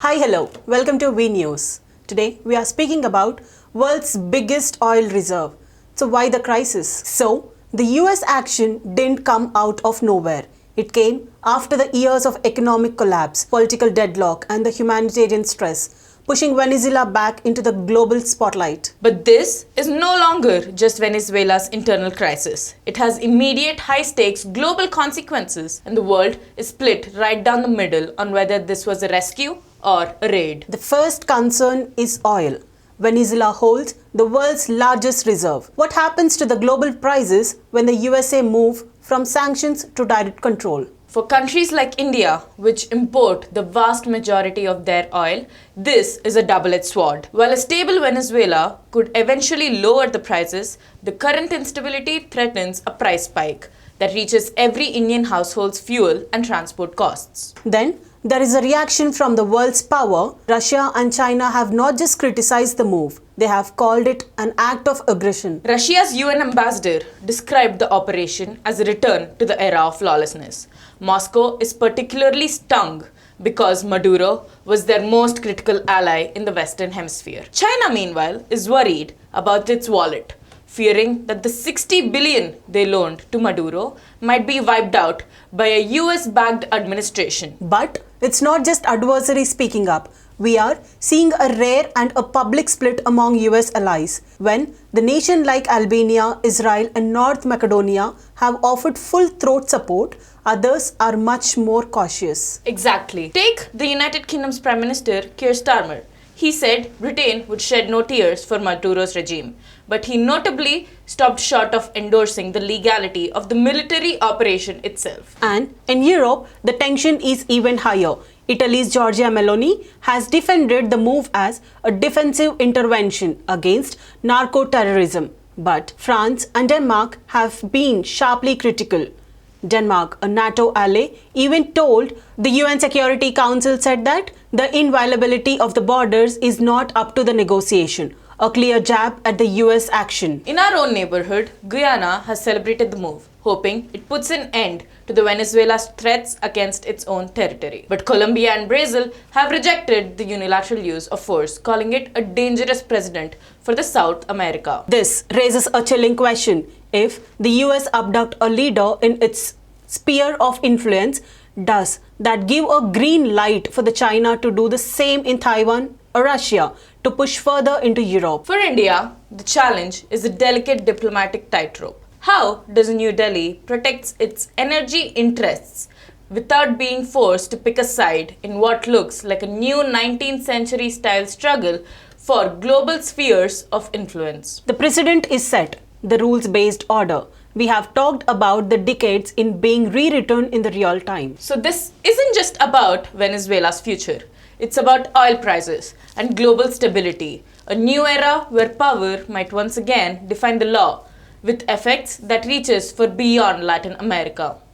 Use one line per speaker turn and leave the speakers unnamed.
Hi, hello. Welcome to V News. Today we are speaking about world's biggest oil reserve. So why the crisis? So the US action didn't come out of nowhere. It came after the years of economic collapse, political deadlock and the humanitarian stress, pushing Venezuela back into the global spotlight.
But this is no longer just Venezuela's internal crisis. It has immediate high-stakes global consequences, and the world is split right down the middle on whether this was a rescue or a raid.
The first concern is oil. Venezuela holds the world's largest reserve. What happens to the global prices when the USA move from sanctions to direct control?
For countries like India, which import the vast majority of their oil, this is a double-edged sword. While a stable Venezuela could eventually lower the prices, the current instability threatens a price spike that reaches every Indian household's fuel and transport costs.
Then there is a reaction from the world's power. Russia and China have not just criticized the move, they have called it an act of aggression.
Russia's UN ambassador described the operation as a return to the era of lawlessness. Moscow is particularly stung because Maduro was their most critical ally in the Western Hemisphere. China, meanwhile, is worried about its wallet, fearing that the 60 billion they loaned to Maduro might be wiped out by a US-backed administration.
But it's not just adversaries speaking up. We are seeing a rare and a public split among US allies when the nation like Albania, Israel and North Macedonia have offered full-throat support. Others are much more cautious.
Exactly. Take the United Kingdom's Prime Minister Keir Starmer. He said Britain would shed no tears for Maduro's regime, but he notably stopped short of endorsing the legality of the military operation itself.
And in Europe, the tension is even higher. Italy's Giorgia Meloni has defended the move as a defensive intervention against narco-terrorism, but France and Denmark have been sharply critical. Denmark, a NATO ally, even told the UN Security Council said that the inviolability of the borders is not up to the negotiation, a clear jab at the US action.
In our own neighborhood, Guyana has celebrated the move, hoping it puts an end to the Venezuela's threats against its own territory. But Colombia and Brazil have rejected the unilateral use of force, calling it a dangerous precedent for the South America.
This raises a chilling question. If the US abduct a leader in its sphere of influence, does that give a green light for the China to do the same in Taiwan or Russia to push further into Europe?
For India, the challenge is a delicate diplomatic tightrope. How does New Delhi protect its energy interests without being forced to pick a side in what looks like a new 19th century style struggle for global spheres of influence?
The precedent is set, the rules-based order. We have talked about the decades in being rewritten in the real time.
So this isn't just about Venezuela's future. It's about oil prices and global stability, a new era where power might once again define the law, with effects that reaches for beyond Latin America.